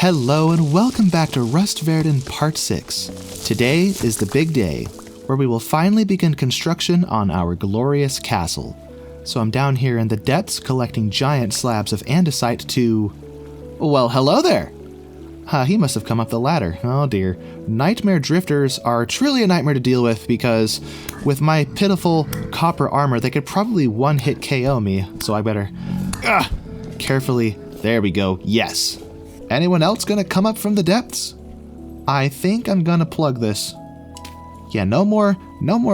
Hello and welcome back to Rustverden Part 6. Today is the big day, where we will finally begin construction on our glorious castle. So I'm down here in the depths collecting giant slabs of andesite to... Well, hello there! He must have come up the ladder. Oh dear. Nightmare drifters are truly a nightmare to deal with because with my pitiful copper armor, they could probably one-hit KO me, so I better... carefully... There we go. Yes. Anyone else gonna come up from the depths? I think I'm gonna plug this. Yeah, no more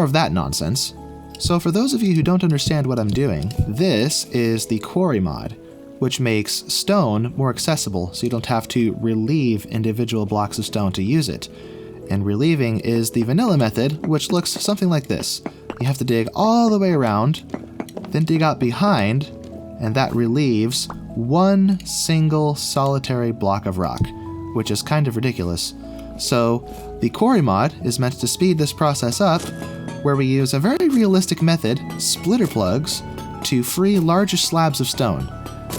of that nonsense. So for those of you who don't understand what I'm doing, this is the Quarry mod, which makes stone more accessible so you don't have to relieve individual blocks of stone to use it. And relieving is the vanilla method, which looks something like this. You have to dig all the way around, then dig out behind, and that relieves one single solitary block of rock, which is kind of ridiculous. So the Quarry mod is meant to speed this process up, where we use a very realistic method, splitter plugs, to free larger slabs of stone.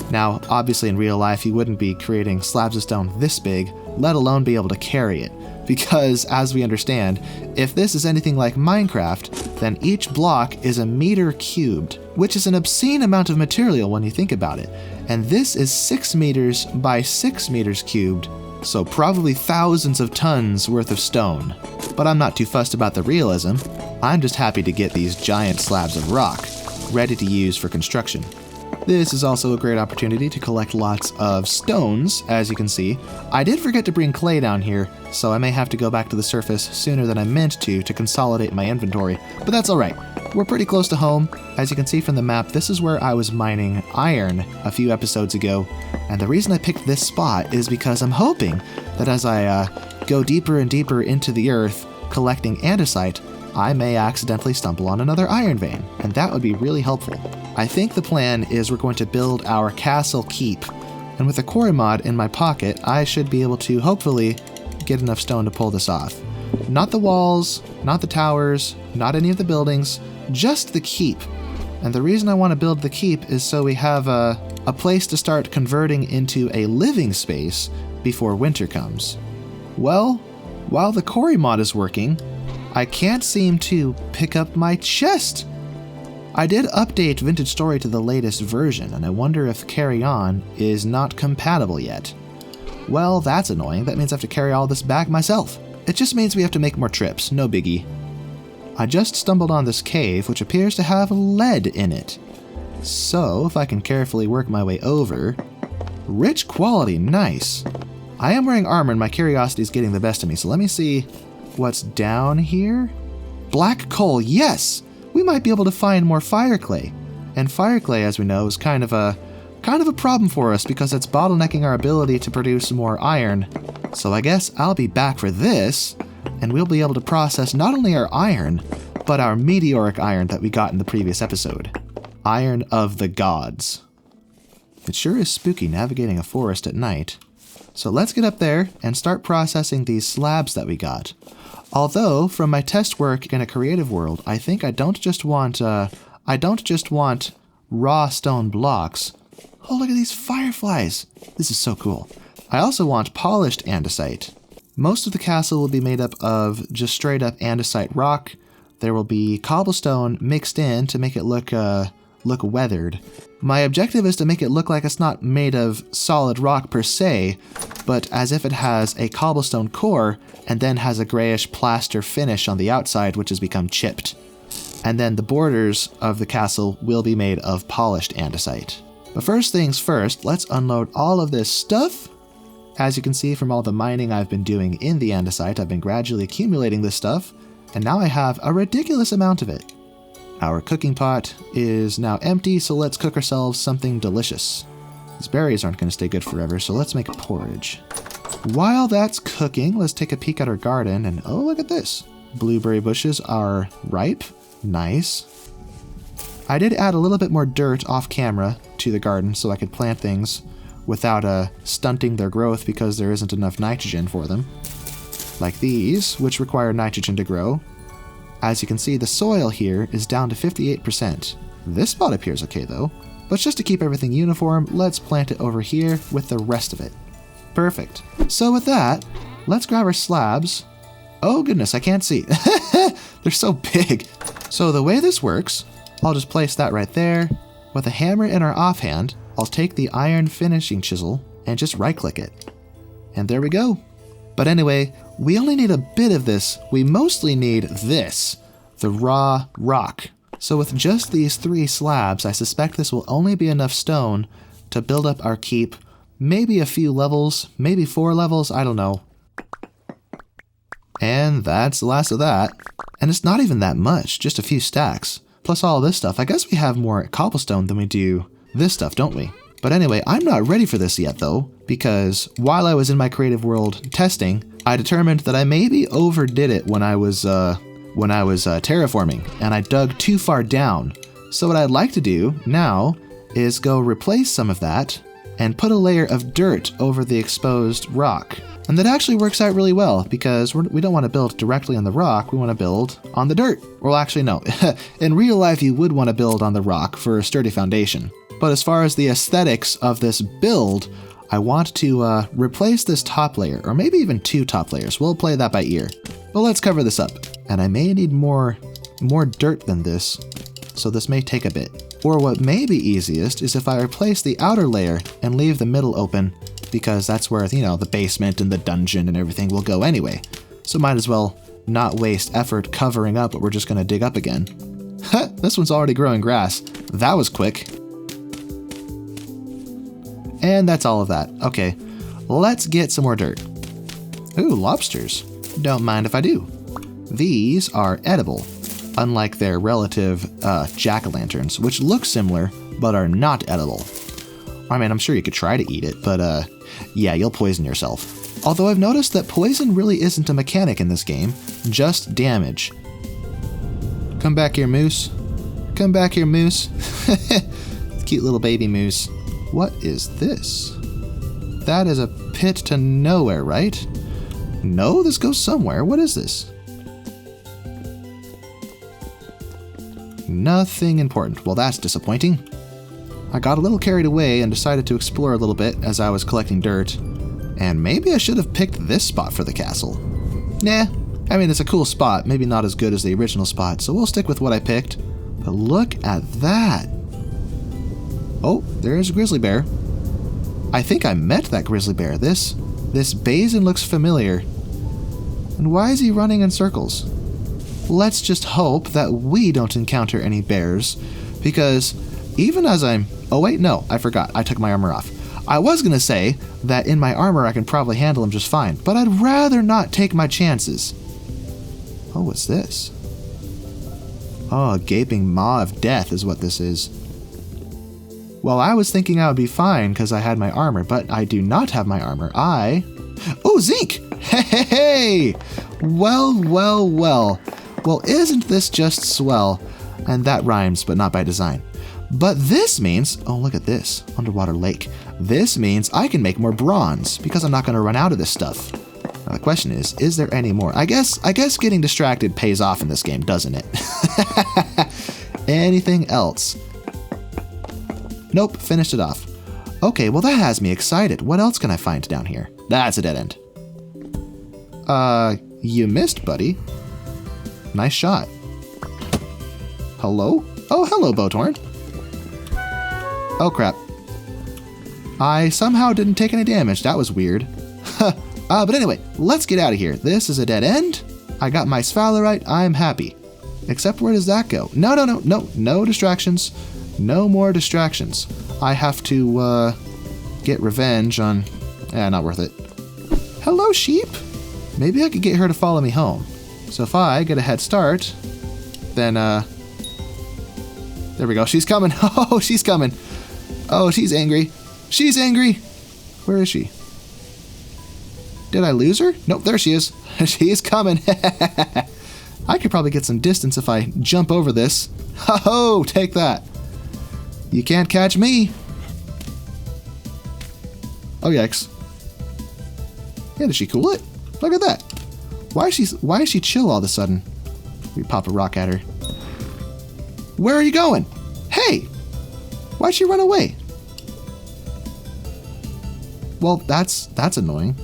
Now, obviously in real life you wouldn't be creating slabs of stone this big, let alone be able to carry it. Because, as we understand, if this is anything like Minecraft, then each block is a meter cubed, which is an obscene amount of material when you think about it. And this is 6 meters by 6 meters cubed, so probably thousands of tons worth of stone. But I'm not too fussed about the realism. I'm just happy to get these giant slabs of rock, ready to use for construction. This is also a great opportunity to collect lots of stones, as you can see. I did forget to bring clay down here, so I may have to go back to the surface sooner than I meant to consolidate my inventory, but that's alright. We're pretty close to home. As you can see from the map, this is where I was mining iron a few episodes ago, and the reason I picked this spot is because I'm hoping that as I go deeper and deeper into the earth, collecting andesite, I may accidentally stumble on another iron vein, and that would be really helpful. I think the plan is we're going to build our castle keep, and with the Quarry mod in my pocket, I should be able to hopefully get enough stone to pull this off. Not the walls, not the towers, not any of the buildings, just the keep. And the reason I want to build the keep is so we have a place to start converting into a living space before winter comes. Well, while the Quarry mod is working, I can't seem to pick up my chest. I did update vintagestory to the latest version, and I wonder if Carry On is not compatible yet. Well, that's annoying. That means I have to carry all this back myself. It just means we have to make more trips, no biggie. I just stumbled on this cave, which appears to have lead in it. So, if I can carefully work my way over... Rich quality, nice. I am wearing armor and my curiosity is getting the best of me, so let me see what's down here. Black coal, yes! We might be able to find more fire clay. And fire clay, as we know, is kind of a problem for us because it's bottlenecking our ability to produce more iron. So I guess I'll be back for this, and we'll be able to process not only our iron, but our meteoric iron that we got in the previous episode. Iron of the gods. It sure is spooky navigating a forest at night. So let's get up there and start processing these slabs that we got. Although, from my test work in a creative world, I think I don't just want raw stone blocks. Oh, look at these fireflies! This is so cool. I also want polished andesite. Most of the castle will be made up of just straight up andesite rock. There will be cobblestone mixed in to make it look weathered. My objective is to make it look like it's not made of solid rock per se, but as if it has a cobblestone core and then has a grayish plaster finish on the outside which has become chipped. And then the borders of the castle will be made of polished andesite. But first things first, let's unload all of this stuff. As you can see from all the mining I've been doing in the andesite, I've been gradually accumulating this stuff, and now I have a ridiculous amount of it. Our cooking pot is now empty, so let's cook ourselves something delicious. These berries aren't going to stay good forever, so let's make porridge. While that's cooking, let's take a peek at our garden, and oh, look at this. Blueberry bushes are ripe. Nice. I did add a little bit more dirt off camera to the garden so I could plant things without stunting their growth because there isn't enough nitrogen for them. Like these, which require nitrogen to grow. As you can see, the soil here is down to 58%. This spot appears okay though, but just to keep everything uniform, let's plant it over here with the rest of it. Perfect. So with that, let's grab our slabs. Oh goodness, I can't see. They're so big. So the way this works, I'll just place that right there. With a hammer in our offhand, I'll take the iron finishing chisel and just right-click it. And there we go. But anyway, we only need a bit of this. We mostly need this, the raw rock. So with just these 3 slabs, I suspect this will only be enough stone to build up our keep. Maybe a few levels, maybe 4 levels, I don't know. And that's the last of that. And it's not even that much, just a few stacks. Plus all this stuff. I guess we have more cobblestone than we do this stuff, don't we? But anyway, I'm not ready for this yet though, because while I was in my creative world testing, I determined that I maybe overdid it when I was terraforming, and I dug too far down. So what I'd like to do now is go replace some of that and put a layer of dirt over the exposed rock. And that actually works out really well, because we don't want to build directly on the rock, we want to build on the dirt. Well, actually, no. In real life, you would want to build on the rock for a sturdy foundation. But as far as the aesthetics of this build, I want to replace this top layer, or maybe even 2 top layers. We'll play that by ear. But let's cover this up. And I may need more dirt than this, so this may take a bit. Or what may be easiest is if I replace the outer layer and leave the middle open, because that's where, you know, the basement and the dungeon and everything will go anyway. So might as well not waste effort covering up what we're just going to dig up again. This one's already growing grass. That was quick. And that's all of that. Okay, let's get some more dirt. Ooh, lobsters. Don't mind if I do. These are edible, unlike their relative jack-o'-lanterns, which look similar, but are not edible. I mean, I'm sure you could try to eat it, but yeah, you'll poison yourself. Although I've noticed that poison really isn't a mechanic in this game, just damage. Come back here, moose. Come back here, moose. Cute little baby moose. What is this? That is a pit to nowhere, right? No, this goes somewhere. What is this? Nothing important. Well, that's disappointing. I got a little carried away and decided to explore a little bit as I was collecting dirt. And maybe I should have picked this spot for the castle. Nah, I mean, it's a cool spot, maybe not as good as the original spot, so we'll stick with what I picked. But look at that. Oh, there's a grizzly bear. I think I met that grizzly bear. This basin looks familiar. And why is he running in circles? Let's just hope that we don't encounter any bears, because even as I'm... Oh wait, no, I forgot. I took my armor off. I was gonna say that in my armor I can probably handle him just fine, but I'd rather not take my chances. Oh, what's this? Oh, a gaping maw of death is what this is. Well, I was thinking I would be fine because I had my armor, but I do not have my armor. Oh, zinc! Hey, hey, hey! Well, well, well. Well, isn't this just swell? And that rhymes, but not by design. But this means... Oh, look at this. Underwater lake. This means I can make more bronze, because I'm not going to run out of this stuff. Now, the question is there any more? I guess getting distracted pays off in this game, doesn't it? Anything else? Nope, finished it off. Okay, well that has me excited. What else can I find down here? That's a dead end. You missed, buddy. Nice shot. Hello? Oh, hello, Bowtorn. Oh, crap. I somehow didn't take any damage. That was weird. But anyway, let's get out of here. This is a dead end. I got my sphalerite. I'm happy. Except where does that go? No distractions. No more distractions. I have to, get revenge on... not worth it. Hello, sheep. Maybe I could get her to follow me home. So if I get a head start, then, there we go. She's coming. Oh, she's coming. Oh, she's angry. She's angry. Where is she? Did I lose her? Nope, there she is. She's coming. I could probably get some distance if I jump over this. Ho-ho, take that. You can't catch me. Oh, yikes. Yeah, did she cool it? Look at that. Why is she chill all of a sudden? We pop a rock at her. Where are you going? Hey! Why'd she run away? well, that's annoying.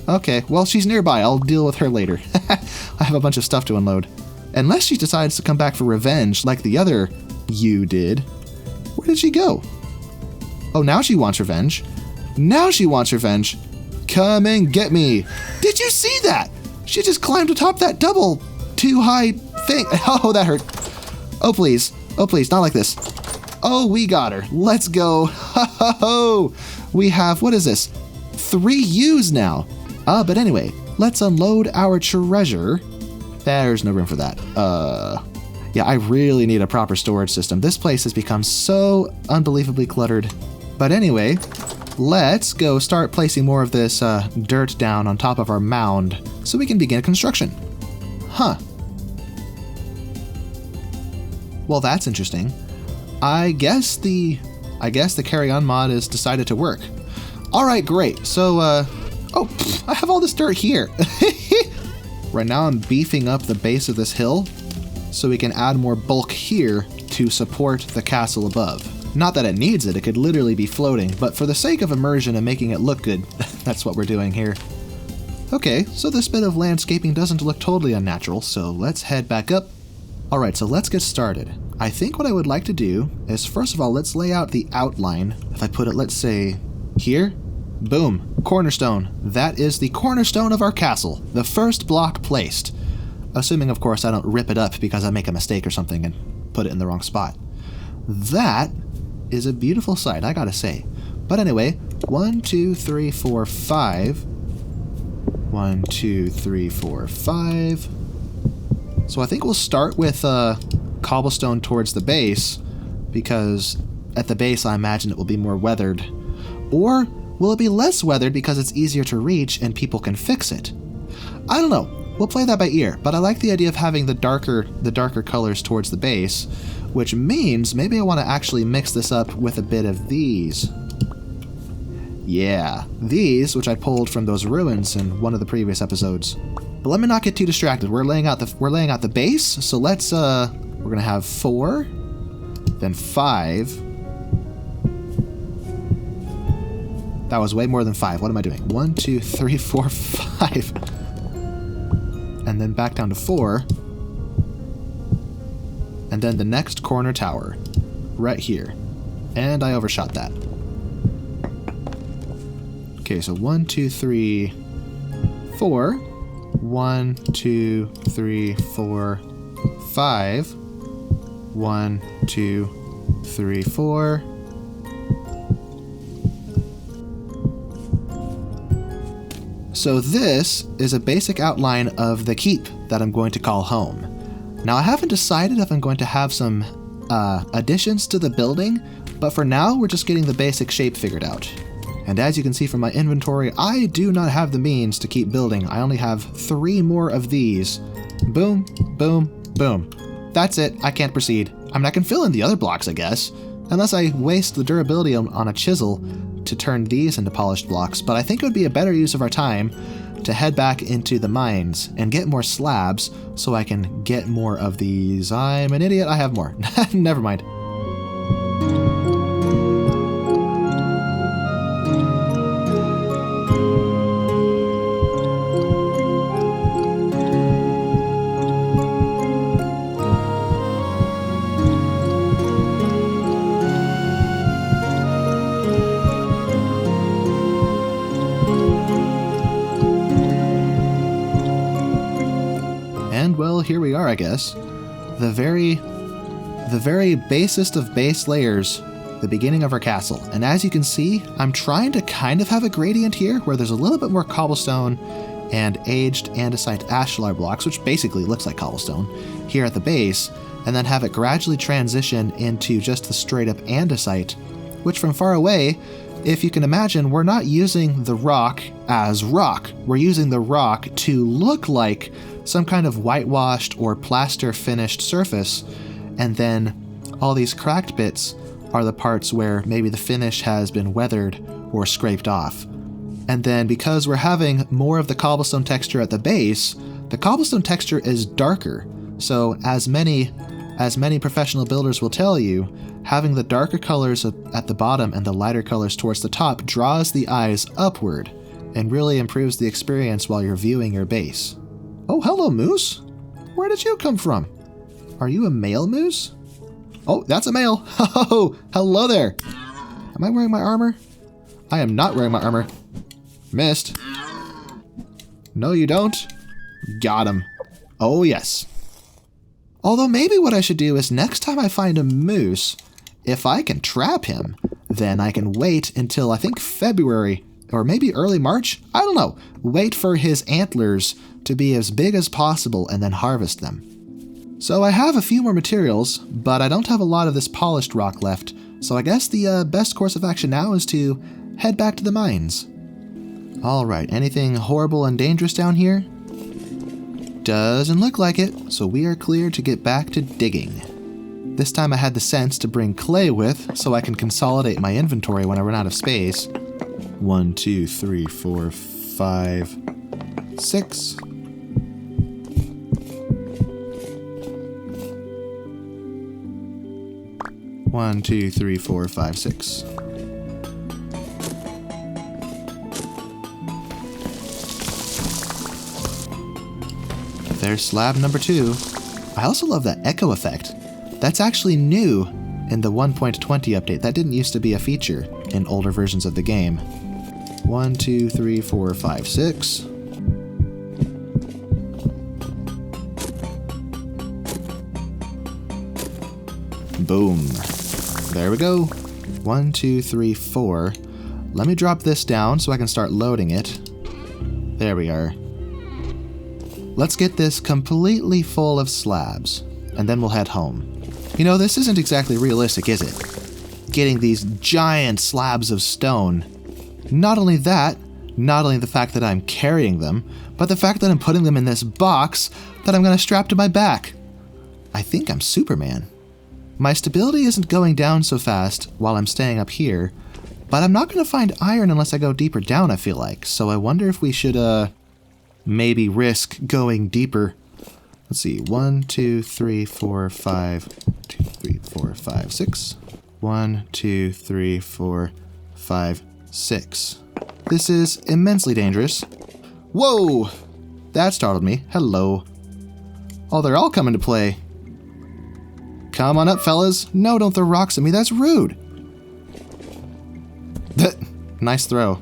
Okay, well, she's nearby. I'll deal with her later. I have a bunch of stuff to unload. Unless she decides to come back for revenge like the other you did. Where did she go? Oh, now she wants revenge. Now she wants revenge. Come and get me. Did you see that? She just climbed atop that double too high thing. Oh, that hurt. Oh, please. Oh, please, not like this. Oh, we got her. Let's go. Ho, ho, ho. We have, what is this? 3 U's now. But anyway, let's unload our treasure. There's no room for that. Yeah, I really need a proper storage system. This place has become so unbelievably cluttered. But anyway, let's go start placing more of this dirt down on top of our mound so we can begin construction. Huh. Well, that's interesting. I guess the carry on mod has decided to work. All right, great. So, I have all this dirt here. Right now I'm beefing up the base of this hill so we can add more bulk here to support the castle above. Not that it needs it could literally be floating, but for the sake of immersion and making it look good, that's what we're doing here. Okay, so this bit of landscaping doesn't look totally unnatural, so let's head back up. Alright, so let's get started. I think what I would like to do is, first of all, let's lay out the outline. If I put it, let's say, here. Boom. Cornerstone. That is the cornerstone of our castle. The first block placed. Assuming, of course, I don't rip it up because I make a mistake or something and put it in the wrong spot. That is a beautiful sight, I gotta say. But anyway, 1, 2, 3, 4, 5. 1, 2, 3, 4, 5. So I think we'll start with cobblestone towards the base, because at the base I imagine it will be more weathered. Or will it be less weathered because it's easier to reach and people can fix it? I don't know. We'll play that by ear, but I like the idea of having the darker colors towards the base, which means maybe I want to actually mix this up with a bit of these. Yeah, these, which I pulled from those ruins in one of the previous episodes. But let me not get too distracted. We're laying out the base, so let's we're gonna have 4, then 5. That was way more than 5. What am I doing? 1, 2, 3, 4, 5. And then back down to 4. And then the next corner tower. Right here. And I overshot that. Okay, so 1, 2, 3, 4. 1, 2, 3, 4, 5. 1, 2, 3, 4. So this is a basic outline of the keep that I'm going to call home. Now I haven't decided if I'm going to have some additions to the building, but for now we're just getting the basic shape figured out. And as you can see from my inventory, I do not have the means to keep building. I only have 3 more of these. Boom, boom, boom. That's it, I can't proceed. I mean, I can fill in the other blocks, I guess, unless I waste the durability on a chisel to turn these into polished blocks, but I think it would be a better use of our time to head back into the mines and get more slabs so I can get more of these. I'm an idiot, I have more. Never mind. Well, here we are, I guess. The very basest of base layers, the beginning of our castle. And as you can see, I'm trying to kind of have a gradient here where there's a little bit more cobblestone and aged andesite ashlar blocks, which basically looks like cobblestone, here at the base, and then have it gradually transition into just the straight up andesite, which from far away, if you can imagine, we're not using the rock as rock. We're using the rock to look like some kind of whitewashed or plaster finished surface, and then all these cracked bits are the parts where maybe the finish has been weathered or scraped off. And then because we're having more of the cobblestone texture at the base, the cobblestone texture is darker. So as many As many professional builders will tell you, having the darker colors at the bottom and the lighter colors towards the top draws the eyes upward and really improves the experience while you're viewing your base. Oh, hello, moose. Where did you come from? Are you a male moose? Oh, that's a male. Oh, hello there. Am I wearing my armor? I am not wearing my armor. Missed. No, you don't. Got him. Oh, yes. Although maybe what I should do is next time I find a moose, if I can trap him, then I can wait until I think February or maybe early March. I don't know. Wait for his antlers to be as big as possible and then harvest them. So I have a few more materials, but I don't have a lot of this polished rock left. So I guess the best course of action now is to head back to the mines. Alright, anything horrible and dangerous down here? Doesn't look like it, so we are clear to get back to digging. This time I had the sense to bring clay with, so I can consolidate my inventory when I run out of space. 1, 2, 3, 4, 5, 6. One, two, three, four, five, six. There's slab number 2. I also love that echo effect. That's actually new in the 1.20 update. That didn't used to be a feature in older versions of the game. 1, 2, 3, 4, 5, 6. Boom. There we go. 1, 2, 3, 4. Let me drop this down so I can start loading it. There we are. Let's get this completely full of slabs, and then we'll head home. You know, this isn't exactly realistic, is it? Getting these giant slabs of stone. Not only that, not only the fact that I'm carrying them, but the fact that I'm putting them in this box that I'm going to strap to my back. I think I'm Superman. My stability isn't going down so fast while I'm staying up here, but I'm not going to find iron unless I go deeper down, I feel like. So I wonder if we should, maybe risk going deeper. Let's see. 1, 2, 3, 4, 5, 2, 3, 4, 5, 6. 1, 2, 3, 4, 5, 6. This is immensely dangerous. Whoa! That startled me. Hello. Oh, they're all coming to play. Come on up, fellas. No, don't throw rocks at me. That's rude. Nice throw.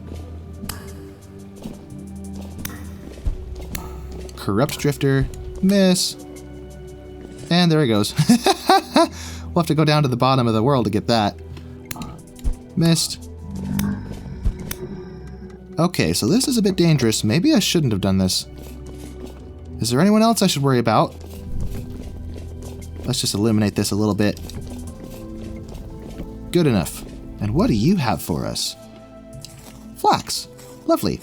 Corrupt drifter. Miss. And there he goes. We'll have to go down to the bottom of the world to get that. Missed. Okay, so this is a bit dangerous. Maybe I shouldn't have done this. Is there anyone else I should worry about? Let's just eliminate this a little bit. Good enough. And what do you have for us? Flax. Lovely.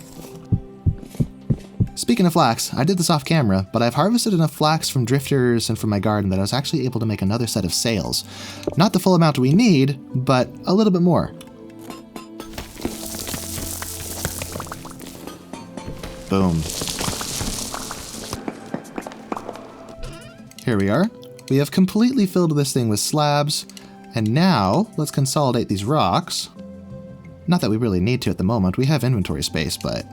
Speaking of flax, I did this off camera, but I've harvested enough flax from drifters and from my garden that I was actually able to make another set of sails. Not the full amount we need, but a little bit more. Boom. Here we are. We have completely filled this thing with slabs, and now let's consolidate these rocks. Not that we really need to at the moment, we have inventory space, but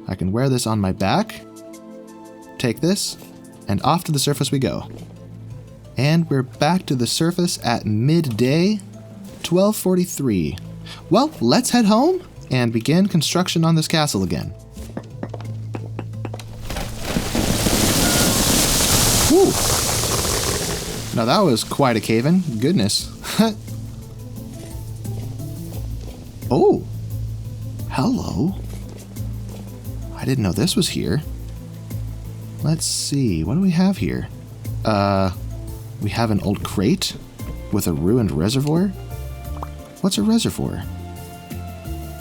I can wear this on my back, take this, and off to the surface we go. And we're back to the surface at midday, 12:43. Well, let's head home and begin construction on this castle again. Whew. Now that was quite a cave-in. Goodness. Oh. Hello. I didn't know this was here. Let's see. What do we have here? We have an old crate with a ruined reservoir. What's a reservoir?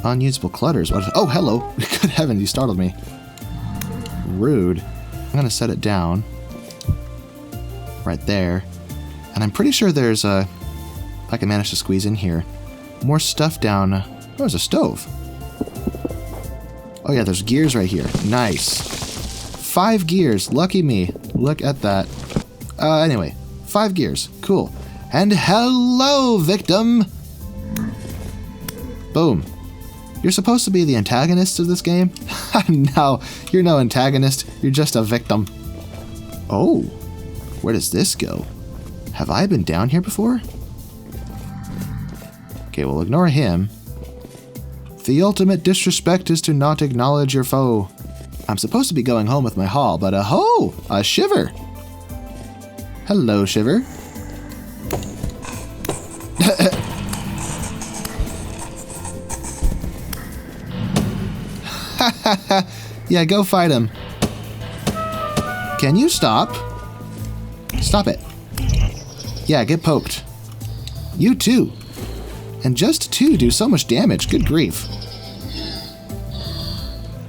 Unusable clutters. What? Oh, hello. Good heavens, you startled me. Rude. I'm going to set it down. Right there. And I'm pretty sure there's a... if I can manage to squeeze in here. More stuff down. Oh, there's a stove. Oh yeah, there's gears right here. Nice. 5 gears. Lucky me. Look at that. Anyway, 5 gears. Cool. And hello, victim! Boom. You're supposed to be the antagonist of this game? No, you're no antagonist. You're just a victim. Oh, where does this go? Have I been down here before? Okay, we'll ignore him. The ultimate disrespect is to not acknowledge your foe. I'm supposed to be going home with my haul, but a shiver. Hello, Shiver. Yeah, go fight him. Can you stop? Stop it. Yeah, get poked. You too. And just 2 do so much damage. Good grief.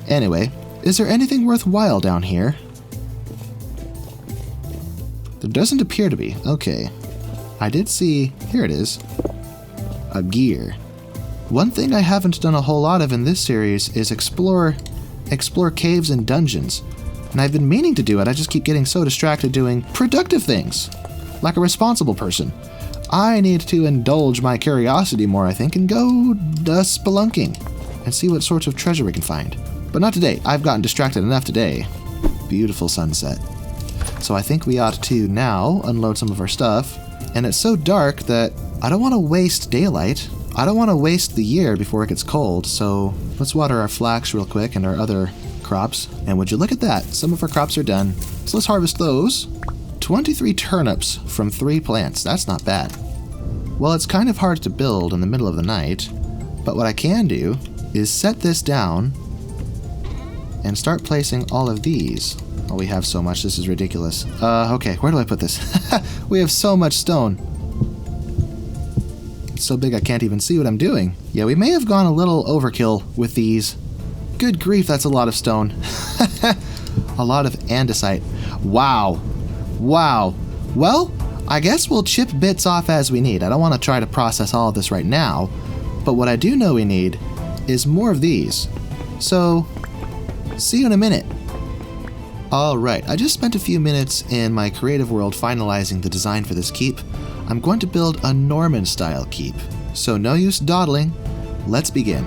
Anyway, is there anything worthwhile down here? There doesn't appear to be. Okay. I did see... Here it is. A gear. One thing I haven't done a whole lot of in this series is explore caves and dungeons. And I've been meaning to do it, I just keep getting so distracted doing productive things. Like a responsible person. I need to indulge my curiosity more, I think, and go spelunking. And see what sorts of treasure we can find. But not today. I've gotten distracted enough today. Beautiful sunset. So I think we ought to now unload some of our stuff. And it's so dark that I don't want to waste daylight. I don't want to waste the year before it gets cold, so let's water our flax real quick and our other crops. And would you look at that? Some of our crops are done. So let's harvest those. 23 turnips from 3 plants. That's not bad. Well, it's kind of hard to build in the middle of the night, but what I can do is set this down and start placing all of these. Oh, we have so much. This is ridiculous. Okay, where do I put this? We have so much stone. It's so big I can't even see what I'm doing. Yeah, we may have gone a little overkill with these. Good grief, that's a lot of stone. A lot of andesite. Wow. Wow. Well, I guess we'll chip bits off as we need. I don't want to try to process all of this right now, but what I do know we need is more of these. So, see you in a minute. Alright, I just spent a few minutes in my creative world finalizing the design for this keep. I'm going to build a Norman-style keep, so no use dawdling. Let's begin.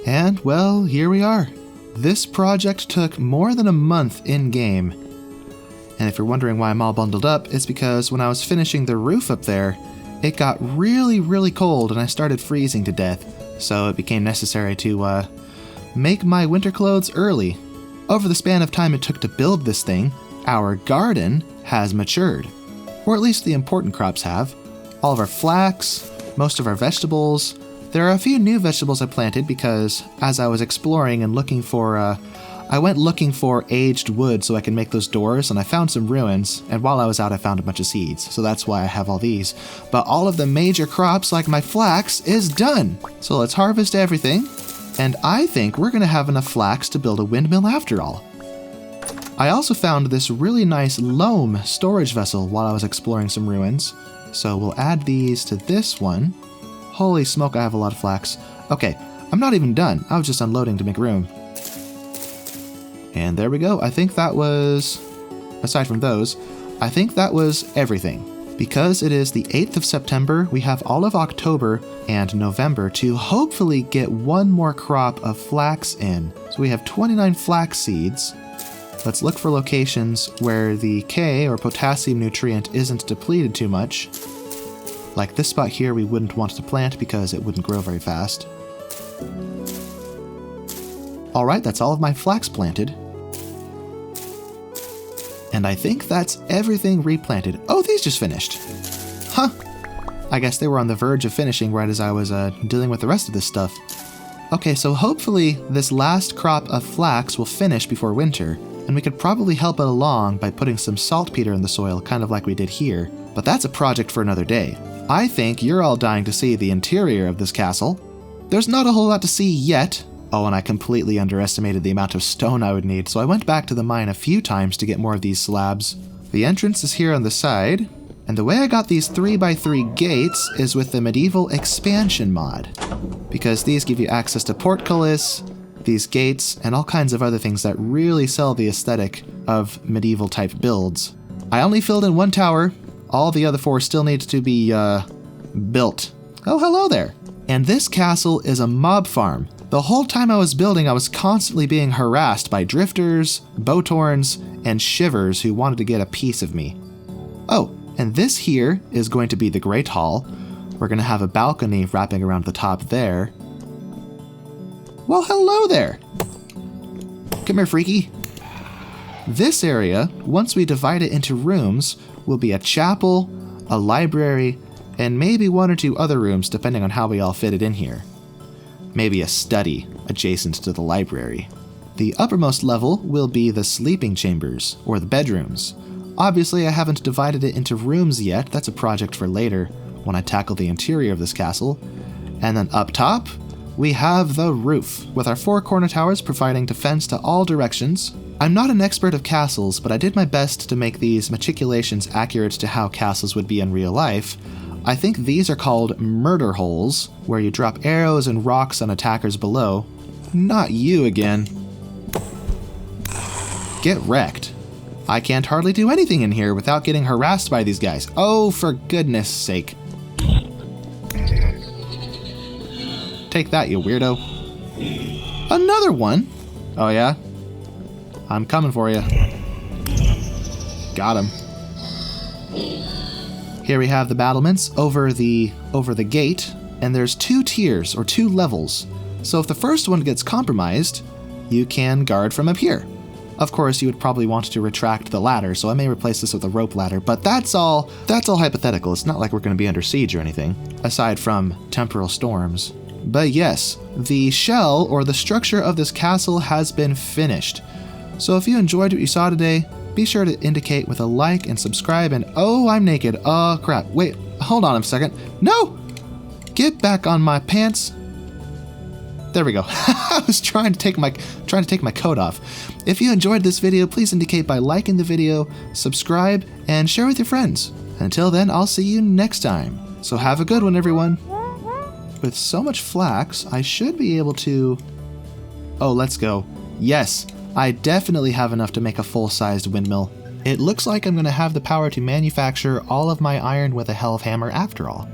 And, well, here we are. This project took more than a month in-game. And if you're wondering why I'm all bundled up, it's because when I was finishing the roof up there, it got really, really cold and I started freezing to death. So it became necessary to make my winter clothes early. Over the span of time it took to build this thing, our garden has matured. Or at least the important crops have. All of our flax, most of our vegetables. There are a few new vegetables I planted because as I was exploring and looking for, I went looking for aged wood so I can make those doors, and I found some ruins, and while I was out I found a bunch of seeds, so that's why I have all these. But all of the major crops, like my flax, is done. So let's harvest everything, and I think we're gonna have enough flax to build a windmill after all. I also found this really nice loam storage vessel while I was exploring some ruins, so we'll add these to this one. Holy smoke, I have a lot of flax. Okay, I'm not even done. I was just unloading to make room. And there we go. I think that was, aside from those, I think that was everything. Because it is the 8th of September, we have all of October and November to hopefully get one more crop of flax in. So we have 29 flax seeds. Let's look for locations where the K, or potassium nutrient, isn't depleted too much. Like this spot here we wouldn't want to plant because it wouldn't grow very fast. Alright, that's all of my flax planted. And I think that's everything replanted. Oh, these just finished. Huh. I guess they were on the verge of finishing right as I was dealing with the rest of this stuff. Okay, so hopefully this last crop of flax will finish before winter, and we could probably help it along by putting some saltpeter in the soil, kind of like we did here. But that's a project for another day. I think you're all dying to see the interior of this castle. There's not a whole lot to see yet. Oh, and I completely underestimated the amount of stone I would need, so I went back to the mine a few times to get more of these slabs. The entrance is here on the side, and the way I got these 3x3 gates is with the medieval expansion mod, because these give you access to portcullis, these gates, and all kinds of other things that really sell the aesthetic of medieval type builds. I only filled in one tower. All the other 4 still need to be, built. Oh, hello there. And this castle is a mob farm. The whole time I was building, I was constantly being harassed by drifters, bowtorns, and shivers who wanted to get a piece of me. Oh, and this here is going to be the Great Hall. We're gonna have a balcony wrapping around the top there. Well, hello there. Come here, freaky. This area, once we divide it into rooms, will be a chapel, a library, and maybe 1 or 2 other rooms depending on how we all fit it in here. Maybe a study adjacent to the library. The uppermost level will be the sleeping chambers, or the bedrooms. Obviously, I haven't divided it into rooms yet. That's a project for later, when I tackle the interior of this castle. And then up top, we have the roof, with our 4 corner towers providing defense to all directions. I'm not an expert of castles, but I did my best to make these matriculations accurate to how castles would be in real life. I think these are called murder holes, where you drop arrows and rocks on attackers below. Not you again. Get wrecked. I can't hardly do anything in here without getting harassed by these guys. Oh, for goodness sake. Take that, you weirdo. Another one? Oh yeah? I'm coming for you. Got him. Here we have the battlements over the gate, and there's 2 tiers, or 2 levels. So if the first one gets compromised, you can guard from up here. Of course, you would probably want to retract the ladder, so I may replace this with a rope ladder, but that's all hypothetical. It's not like we're going to be under siege or anything, aside from temporal storms. But yes, the shell, or the structure of this castle has been finished. So if you enjoyed what you saw today, be sure to indicate with a like and subscribe, and oh, I'm naked. Oh crap, wait, hold on a second. No! Get back on my pants. There we go. I was trying to take my coat off. If you enjoyed this video, please indicate by liking the video, subscribe, and share with your friends. Until then, I'll see you next time. So have a good one, everyone. With so much flax, I should be able to... Oh, let's go. Yes, I definitely have enough to make a full-sized windmill. It looks like I'm going to have the power to manufacture all of my iron with a hell of hammer after all.